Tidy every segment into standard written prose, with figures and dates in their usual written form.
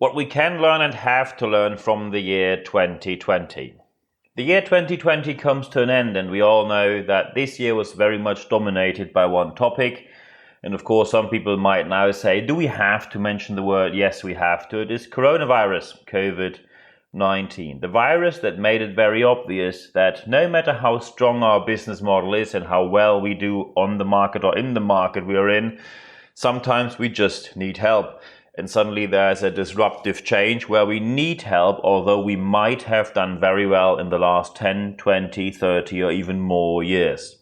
What we can learn and have to learn from the year 2020. The year 2020 comes to an end, and we all know that this year was very much dominated by one topic. And of course, some people might now say, do we have to mention the word? Yes, we have to. It is coronavirus, COVID-19. The virus that made it very obvious that no matter how strong our business model is and how well we do on the market or in the market we are in, sometimes we just need help. And suddenly there's a disruptive change where we need help, although we might have done very well in the last 10, 20, 30 or even more years.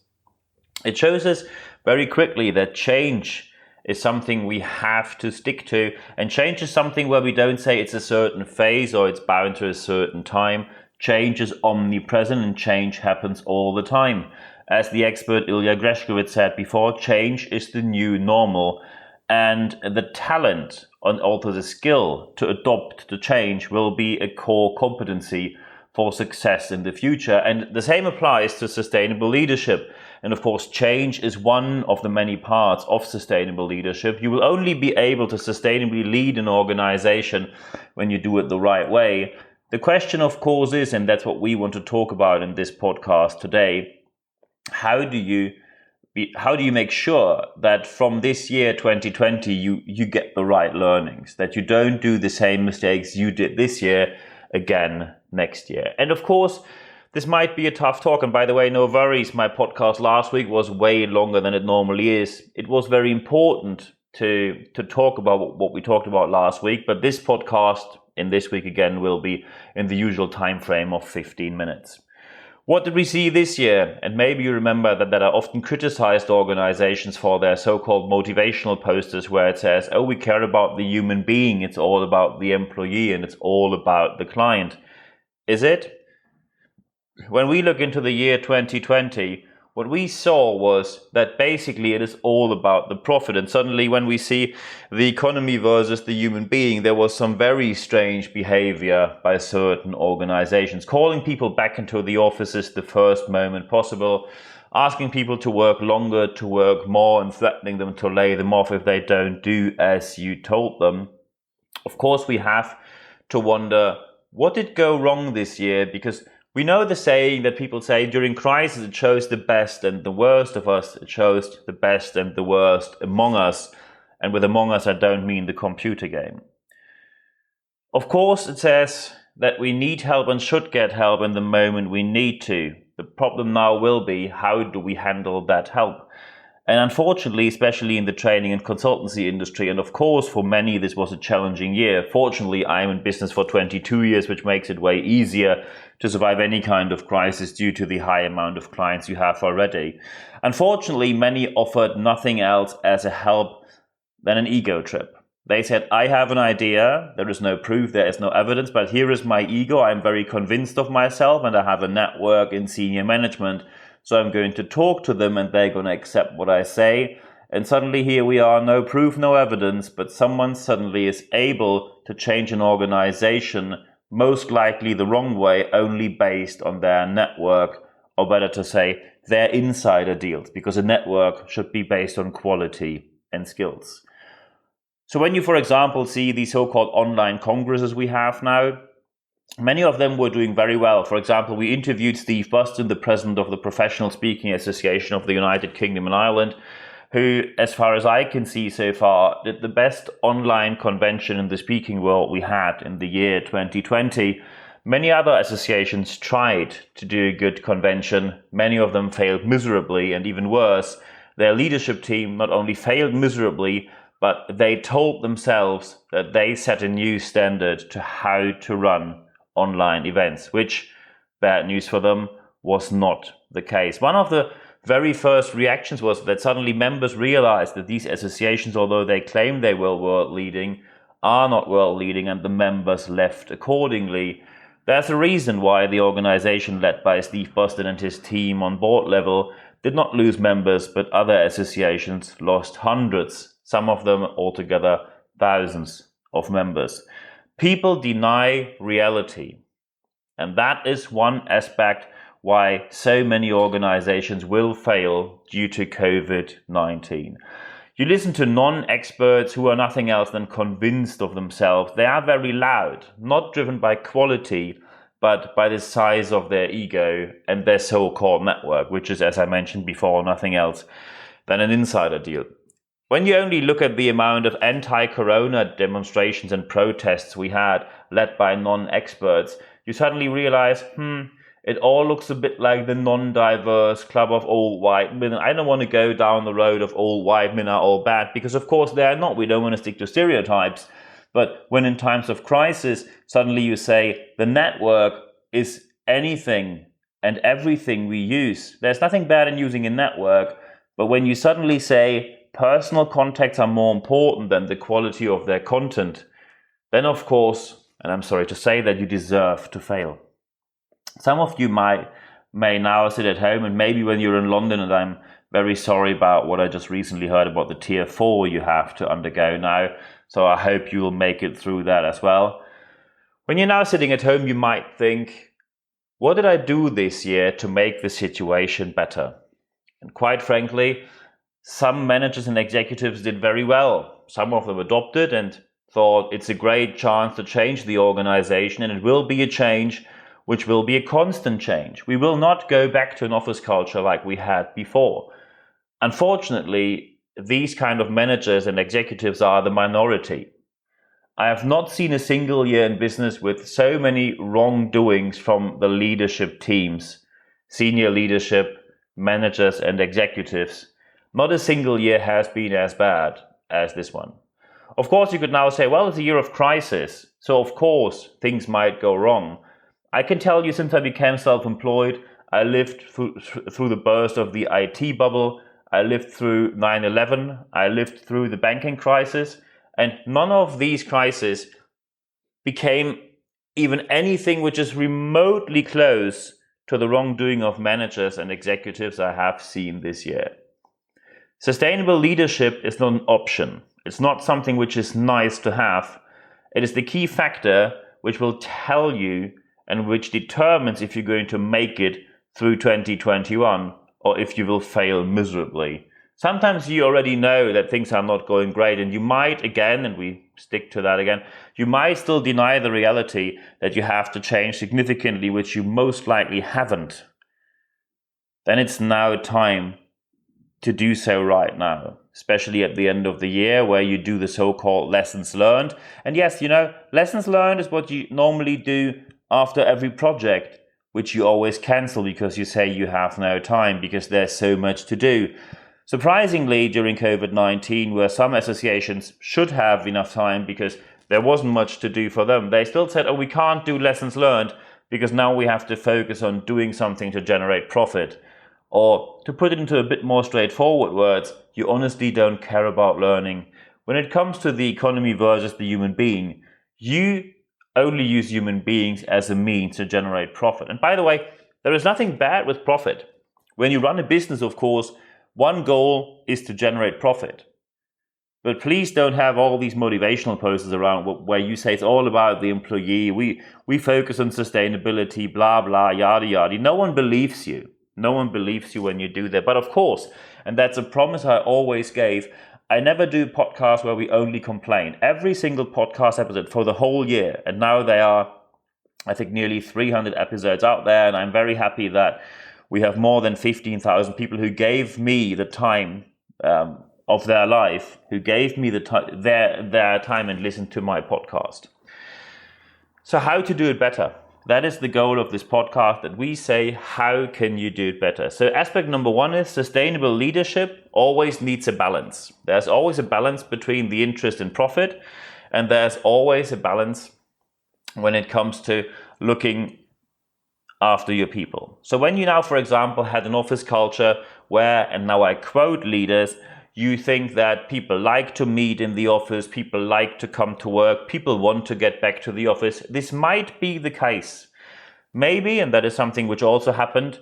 It shows us very quickly that change is something we have to stick to, and change is something where we don't say it's a certain phase or it's bound to a certain time. Change is omnipresent and change happens all the time. As the expert Ilya Greshkovich said before, change is the new normal, and the talent and also the skill to adopt the change will be a core competency for success in the future. And the same applies to sustainable leadership. And of course, change is one of the many parts of sustainable leadership. You will only be able to sustainably lead an organization when you do it the right way. The question, of course, is, and that's what we want to talk about in this podcast today, how do you make sure that from this year 2020 you get the right learnings, that you don't do the same mistakes you did this year again next year? And of course, this might be a tough talk. And by the way, no worries, my podcast last week was way longer than it normally is. It was very important to talk about what we talked about last week, but this podcast in this week again will be in the usual time frame of 15 minutes. What did we see this year? And maybe you remember that I often criticized organizations for their so-called motivational posters where it says, oh, we care about the human being, it's all about the employee, and it's all about the client. Is it? When we look into the year 2020, what we saw was that basically it is all about the profit. And suddenly when we see the economy versus the human being, there was some very strange behavior by certain organizations, calling people back into the offices the first moment possible, asking people to work longer, to work more, and threatening them to lay them off if they don't do as you told them. Of course, we have to wonder, what did go wrong this year? Because we know the saying that people say during crisis it shows the best and the worst of us, it shows the best and the worst among us. And with among us, I don't mean the computer game. Of course, it says that we need help and should get help in the moment we need to. The problem now will be, how do we handle that help? And unfortunately, especially in the training and consultancy industry, and of course for many this was a challenging year. Fortunately, I'm in business for 22 years, which makes it way easier to survive any kind of crisis due to the high amount of clients you have already. Unfortunately, many offered nothing else as a help than an ego trip. They said, I have an idea, there is no proof, there is no evidence, but here is my ego, I'm very convinced of myself and I have a network in senior management. So I'm going to talk to them and they're going to accept what I say. And suddenly here we are, no proof, no evidence, but someone suddenly is able to change an organization, most likely the wrong way, only based on their network, or better to say, their insider deals, because a network should be based on quality and skills. So when you, for example, see the so-called online congresses we have now, many of them were doing very well. For example, we interviewed Steve Buston, the president of the Professional Speaking Association of the United Kingdom and Ireland, who, as far as I can see so far, did the best online convention in the speaking world we had in the year 2020. Many other associations tried to do a good convention. Many of them failed miserably, and even worse, their leadership team not only failed miserably, but they told themselves that they set a new standard to how to run online events, which, bad news for them, was not the case. One of the very first reactions was that suddenly members realized that these associations, although they claim they were world leading, are not world leading, and the members left accordingly. There's a reason why the organization led by Steve Buston and his team on board level did not lose members, but other associations lost hundreds, some of them altogether thousands of members. People deny reality, and that is one aspect why so many organizations will fail due to COVID-19. You listen to non-experts who are nothing else than convinced of themselves. They are very loud, not driven by quality, but by the size of their ego and their so-called network, which is, as I mentioned before, nothing else than an insider deal. When you only look at the amount of anti-corona demonstrations and protests we had led by non-experts, you suddenly realize, it all looks a bit like the non-diverse club of old white men. I don't want to go down the road of old white men are all bad, because of course they are not. We don't want to stick to stereotypes. But when in times of crisis, suddenly you say the network is anything and everything we use. There's nothing bad in using a network, but when you suddenly say personal contacts are more important than the quality of their content, then of course, and I'm sorry to say that, you deserve to fail. Some of you may now sit at home, and maybe when you're in London, and I'm very sorry about what I just recently heard about the tier 4 you have to undergo now, so I hope you will make it through that as well. When you're now sitting at home, you might think, what did I do this year to make the situation better? And quite frankly, some managers and executives did very well. Some of them adopted and thought it's a great chance to change the organization, and it will be a change which will be a constant change. We will not go back to an office culture like we had before. Unfortunately, these kind of managers and executives are the minority. I have not seen a single year in business with so many wrongdoings from the leadership teams, senior leadership, managers and executives. Not a single year has been as bad as this one. Of course, you could now say, well, it's a year of crisis, so of course things might go wrong. I can tell you, since I became self-employed, I lived through the burst of the IT bubble, I lived through 9/11, I lived through the banking crisis, and none of these crises became even anything which is remotely close to the wrongdoing of managers and executives I have seen this year. Sustainable leadership is not an option. It's not something which is nice to have. It is the key factor which will tell you and which determines if you're going to make it through 2021 or if you will fail miserably. Sometimes you already know that things are not going great, and you might, again, and we stick to that again, you might still deny the reality that you have to change significantly, which you most likely haven't. Then it's now time to do so right now, especially at the end of the year where you do the so-called lessons learned. And yes, lessons learned is what you normally do after every project, which you always cancel because you say you have no time because there's so much to do. Surprisingly, during COVID-19, where some associations should have enough time because there wasn't much to do for them, they still said, we can't do lessons learned because now we have to focus on doing something to generate profit. Or to put it into a bit more straightforward words, you honestly don't care about learning. When it comes to the economy versus the human being, you only use human beings as a means to generate profit. And by the way, there is nothing bad with profit. When you run a business, of course, one goal is to generate profit. But please don't have all these motivational posters around where you say it's all about the employee. We focus on sustainability, blah, blah, yada, yada. No one believes you. No one believes you when you do that. But of course, and that's a promise I always gave, I never do podcasts where we only complain. Every single podcast episode for the whole year, and now there are, I think, nearly 300 episodes out there, and I'm very happy that we have more than 15,000 people who gave me the time of their life, who gave me their time and listened to my podcast. So how to do it better? That is the goal of this podcast, that we say, how can you do it better? So aspect number 1 is sustainable leadership always needs a balance. There's always a balance between the interest and profit, and there's always a balance when it comes to looking after your people. So when you now, for example, had an office culture where, and now I quote leaders, you think that people like to meet in the office, people like to come to work, people want to get back to the office. This might be the case. Maybe, and that is something which also happened,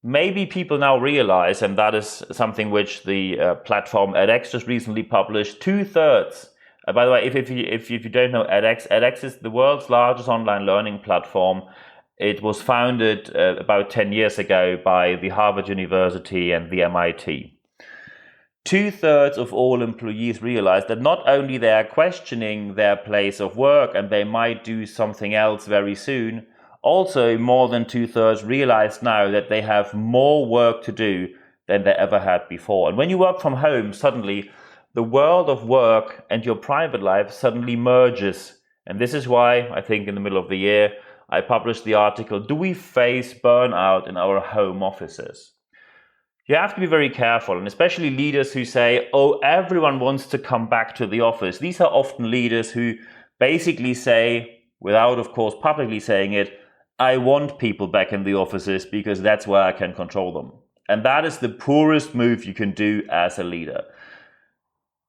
maybe people now realize, and that is something which the platform edX just recently published, 2/3. By the way, if you don't know edX is the world's largest online learning platform. It was founded about 10 years ago by the Harvard University and the MIT. 2/3 of all employees realize that not only they are questioning their place of work and they might do something else very soon, also more than 2/3 realize now that they have more work to do than they ever had before. And when you work from home, suddenly the world of work and your private life suddenly merges. And this is why I think in the middle of the year, I published the article, Do We Face Burnout in Our Home Offices? You have to be very careful, and especially leaders who say, oh, everyone wants to come back to the office. These are often leaders who basically say, without of course publicly saying it, I want people back in the offices because that's where I can control them. And that is the poorest move you can do as a leader.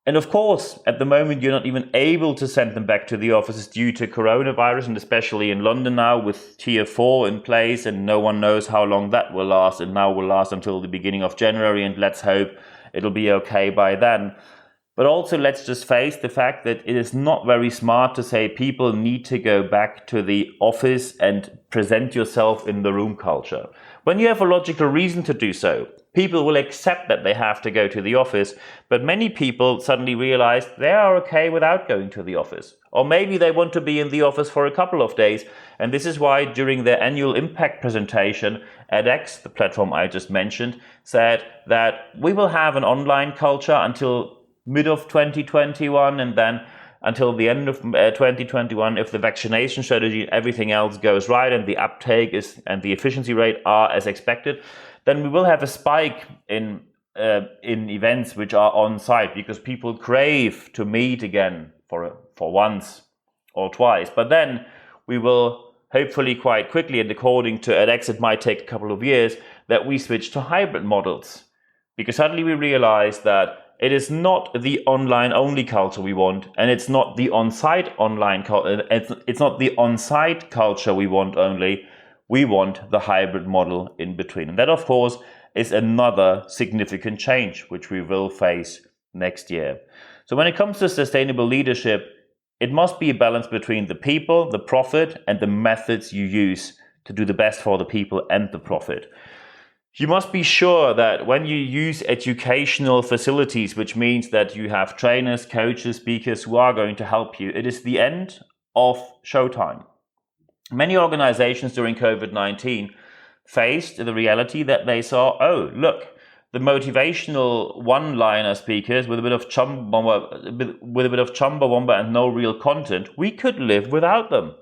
And of course, at the moment, you're not even able to send them back to the offices due to coronavirus, and especially in London now with Tier 4 in place, and no one knows how long that will last, and now will last until the beginning of January, and let's hope it'll be okay by then. But also, let's just face the fact that it is not very smart to say people need to go back to the office and present yourself in the room culture. When you have a logical reason to do so, people will accept that they have to go to the office, but many people suddenly realize they are okay without going to the office. Or maybe they want to be in the office for a couple of days, and this is why during their annual impact presentation, edX, the platform I just mentioned, said that we will have an online culture until mid of 2021, and then until the end of 2021, if the vaccination strategy and everything else goes right and the uptake is and the efficiency rate are as expected, then we will have a spike in events which are on site because people crave to meet again for once or twice. But then we will hopefully quite quickly, and according to edX it might take a couple of years, that we switch to hybrid models, because suddenly we realize that it is not the online only culture we want, and it's not the on-site online culture. It's not the on-site culture we want only. We want the hybrid model in between. And that, of course, is another significant change which we will face next year. So when it comes to sustainable leadership, it must be a balance between the people, the profit, and the methods you use to do the best for the people and the profit. You must be sure that when you use educational facilities, which means that you have trainers, coaches, speakers who are going to help you, it is the end of showtime. Many organizations during COVID-19 faced the reality that they saw, oh, look, the motivational one-liner speakers with a bit of chumbawamba and no real content, we could live without them.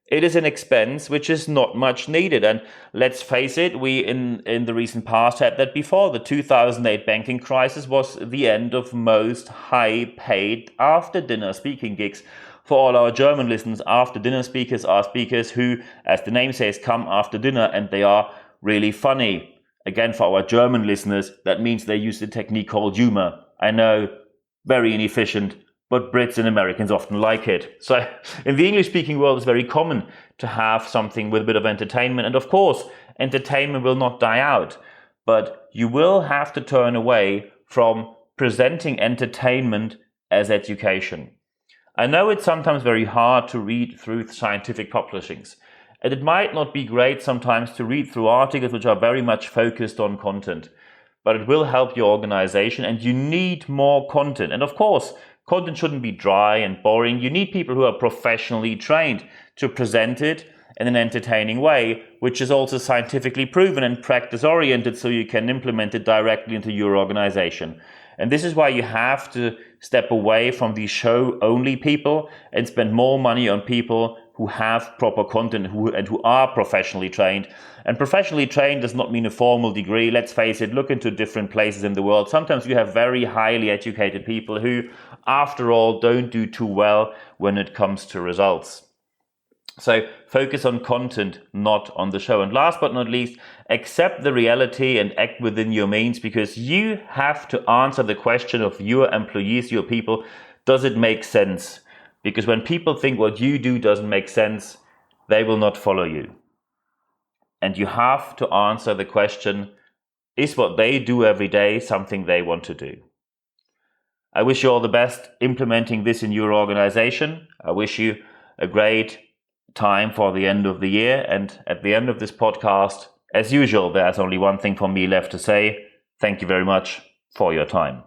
It is an expense which is not much needed. And let's face it, we in the recent past had that before. The 2008 banking crisis was the end of most high-paid after-dinner speaking gigs. For all our German listeners, after-dinner speakers are speakers who, as the name says, come after dinner, and they are really funny. Again, for our German listeners, that means they use the technique called humor. I know, very inefficient, but Brits and Americans often like it. So in the English-speaking world, it's very common to have something with a bit of entertainment. And of course, entertainment will not die out, but you will have to turn away from presenting entertainment as education. I know it's sometimes very hard to read through scientific publishings, and it might not be great sometimes to read through articles which are very much focused on content, but it will help your organization, and you need more content. And of course, content shouldn't be dry and boring. You need people who are professionally trained to present it in an entertaining way, which is also scientifically proven and practice-oriented, so you can implement it directly into your organization. And this is why you have to step away from these show-only people and spend more money on people who have proper content and who are professionally trained. And professionally trained does not mean a formal degree. Let's face it, look into different places in the world. Sometimes you have very highly educated people who, after all, don't do too well when it comes to results. So focus on content, not on the show. And last but not least, accept the reality and act within your means, because you have to answer the question of your employees, your people. Does it make sense? Because when people think what you do doesn't make sense, they will not follow you. And you have to answer the question, is what they do every day something they want to do? I wish you all the best implementing this in your organization. I wish you a great time for the end of the year. And at the end of this podcast, as usual, there's only one thing for me left to say. Thank you very much for your time.